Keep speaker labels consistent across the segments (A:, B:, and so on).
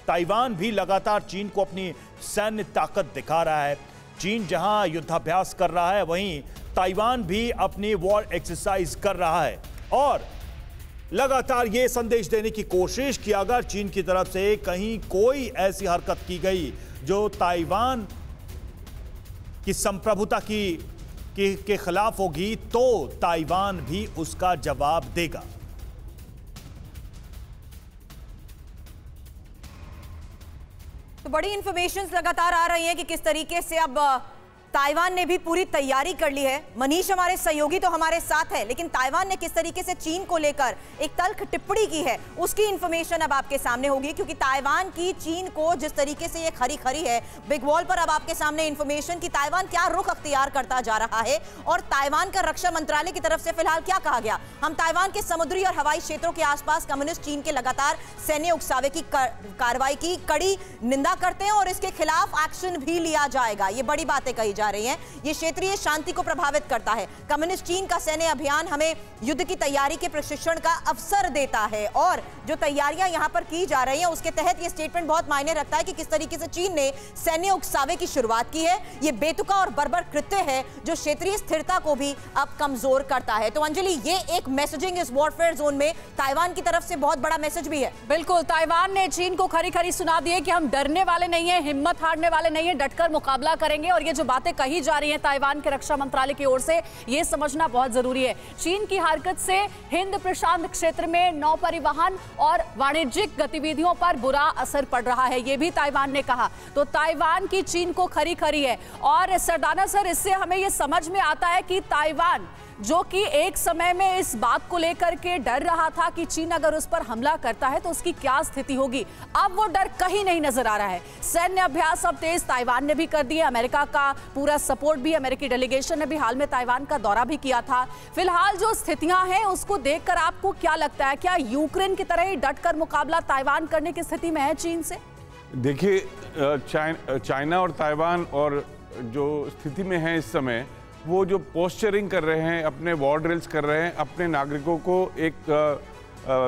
A: Taiwan भी लगातार चीन को अपनी सैन्य ताकत दिखा रहा है। चीन जहां युद्धाभ्यास कर रहा है, वहीं ताइवान भी अपनी वॉर एक्सरसाइज कर रहा है और लगातार यह संदेश देने की कोशिश कि अगर चीन की तरफ से कहीं कोई ऐसी हरकत की गई जो ताइवान की संप्रभुता के खिलाफ होगी, तो ताइवान भी उसका जवाब देगा।
B: तो बड़ी इंफॉर्मेशंस लगातार आ रही हैं कि किस तरीके से अब ताइवान ने भी पूरी तैयारी कर ली है। मनीष हमारे सहयोगी तो हमारे साथ है, लेकिन ताइवान ने किस तरीके से चीन को लेकर एक तल्ख टिप्पणी की है उसकी इंफॉर्मेशन अब आपके सामने होगी, क्योंकि ताइवान की चीन को जिस तरीके से ये खरी खरी है बिग वॉल पर, अब आपके सामने इंफॉर्मेशन कि ताइवान क्या रुख अख्तियार करता जा रहा है और ताइवान का रक्षा मंत्रालय की तरफ से फिलहाल क्या कहा गया। हम ताइवान के समुद्री और हवाई क्षेत्रों के आसपास कम्युनिस्ट चीन के लगातार सैन्य उकसावे की कार्रवाई की कड़ी निंदा करते हैं और इसके खिलाफ एक्शन भी लिया जाएगा। ये बड़ी बातें कही जा रही हैं। ये क्षेत्रीय शांति को प्रभावित करता है। कम्युनिस्ट चीन का सैन्य अभियान हमें युद्ध की तैयारी के प्रशिक्षण का अवसर देता है और जो तैयारियां यहां पर की जा रही हैं उसके तहत ये स्टेटमेंट बहुत मायने रखता है कि किस तरीके से चीन ने सैन्य उकसावे की शुरुआत की है। ये बेतुका और बर्बर कृत्य है जो क्षेत्रीय स्थिरता को भी अब कमजोर करता है। तो अंजलि, ये एक मैसेजिंग इस वॉरफेयर जोन में ताइवान की तरफ से बहुत बड़ा मैसेज भी है।
C: बिल्कुल, ताइवान ने चीन को खरी खरी सुना दी है कि हम डरने वाले नहीं है, हिम्मत हारने वाले नहीं है, डटकर मुकाबला करेंगे। और ये जो बातें कही जा रही हैं ताइवान के रक्षा मंत्रालय की ओर से, ये समझना बहुत जरूरी है। चीन की हरकत से हिंद प्रशांत क्षेत्र में नौ परिवहन और वाणिज्यिक गतिविधियों पर बुरा असर पड़ रहा है, ये भी ताइवान ने कहा। तो ताइवान की चीन को खरी खरी है। और सरदाना सर, इससे हमें ये समझ में आता है कि ताइवान जो कि एक समय में इस बात को लेकर के डर रहा था कि चीन अगर उस पर हमला करता है तो उसकी क्या स्थिति होगी, अब वो डर कहीं नहीं नजर आ रहा है। सैन्य अभ्यास अब तेज ताइवान ने भी कर दिए। अमेरिका का पूरा सपोर्ट भी, अमेरिकी डेलीगेशन ने भी हाल में ताइवान का दौरा भी किया था। फिलहाल जो स्थितियां हैं उसको देखकर आपको क्या लगता है, क्या यूक्रेन की तरह ही डटकर मुकाबला ताइवान करने की स्थिति में है चीन से?
D: देखिए, चाइना और ताइवान और जो स्थिति में है इस समय, वो जो पोस्चरिंग कर रहे हैं, अपने वॉर ड्रिल्स कर रहे हैं, अपने नागरिकों को एक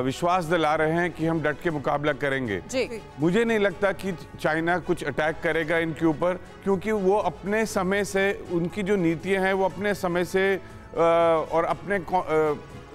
D: विश्वास दिला रहे हैं कि हम डट के मुकाबला करेंगे जी। मुझे नहीं लगता कि चाइना कुछ अटैक करेगा इनके ऊपर, क्योंकि वो अपने समय से, उनकी जो नीतियां हैं वो अपने समय से और अपने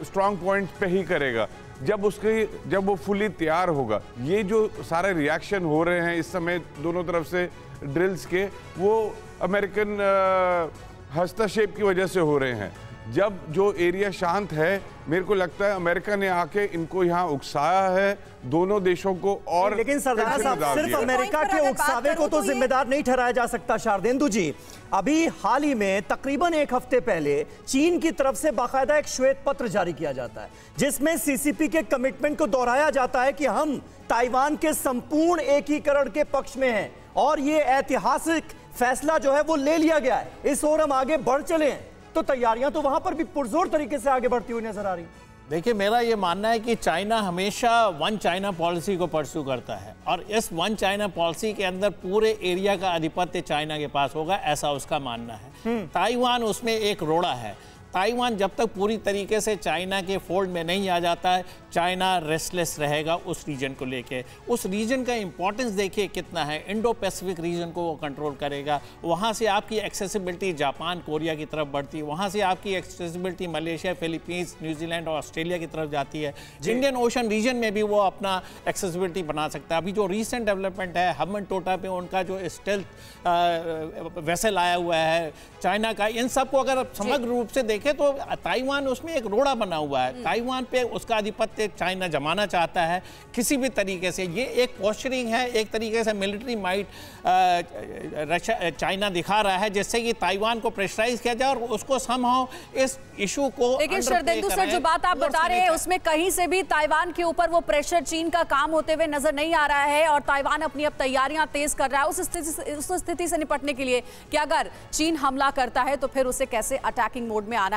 D: स्ट्रॉन्ग पॉइंट पे ही करेगा। जब वो फुली तैयार होगा, ये जो सारे रिएक्शन हो रहे हैं इस समय दोनों तरफ से ड्रिल्स के, वो अमेरिकन हस्तक्षेप की वजह से हो रहे हैं। जब जो एरिया शांत है, मेरे को लगता है अमेरिका ने आके इनको यहाँ उकसाया है, दोनों देशों को। और
E: लेकिन सरदार साहब, सिर्फ अमेरिका के उकसावे को तो जिम्मेदार नहीं ठहराया जा सकता। शारदेंदु जी, अभी हाल ही में तकरीबन एक हफ्ते पहले चीन की तरफ से बाकायदा एक श्वेत पत्र जारी किया जाता है जिसमें सीसीपी के कमिटमेंट को दोहराया जाता है कि हम ताइवान के संपूर्ण एकीकरण के पक्ष में हैं और ये ऐतिहासिक फैसला जो है वो ले लिया गया है, इस ओर हम आगे बढ़ चले हैं। तो तैयारियां तो वहां पर भी पुरजोर तरीके से आगे बढ़ती हुई नजर आ रही।
F: देखिए, मेरा ये मानना है कि चाइना हमेशा वन चाइना पॉलिसी को परस्यू करता है और इस वन चाइना पॉलिसी के अंदर पूरे एरिया का आधिपत्य चाइना के पास होगा, ऐसा उसका मानना है। ताइवान उसमें एक रोड़ा है। ताइवान जब तक पूरी तरीके से चाइना के फोल्ड में नहीं आ जाता है, चाइना रेस्टलेस रहेगा उस रीजन को लेके। उस रीजन का इंपॉर्टेंस देखिए कितना है। इंडो पैसिफिक रीजन को वो कंट्रोल करेगा। वहाँ से आपकी एक्सेसिबिलिटी जापान, कोरिया की तरफ बढ़ती है, वहाँ से आपकी एक्सेसिबिलिटी मलेशिया, फिलीपींस, न्यूजीलैंड और ऑस्ट्रेलिया की तरफ जाती है। इंडियन ओशन रीजन में भी वो अपना एक्सेसिबिलिटी बना सकता है। अभी जो रिसेंट डेवलपमेंट है, हम्बन टोटा पे उनका जो स्टेल्थ वेसल आया हुआ है चाइना का, इन सबको अगर समग्र रूप से देखें तो ताइवान उसमें एक रोड़ा बना हुआ है। ताइवान पे उसका आधिपत्य चाइना जमाना चाहता है किसी भी तरीके से। ये एक पोस्चरिंग है, एक तरीके से मिलिट्री माइट चाइना दिखा रहा है जिससे कि ताइवान को प्रेशराइज किया जाए और उसको समहाउ इस इशू को।
C: लेकिन शरदेंदु सर, जो बात आप बता रहे हैं उसमें कहीं से भी ताइवान के ऊपर वो प्रेशर चीन का काम होते हुए नजर नहीं आ रहा है और ताइवान अपनी अब तैयारियां तेज कर रहा है उस स्थिति से निपटने के लिए कि अगर चीन हमला करता है तो फिर उसे कैसे अटैकिंग मोड में आना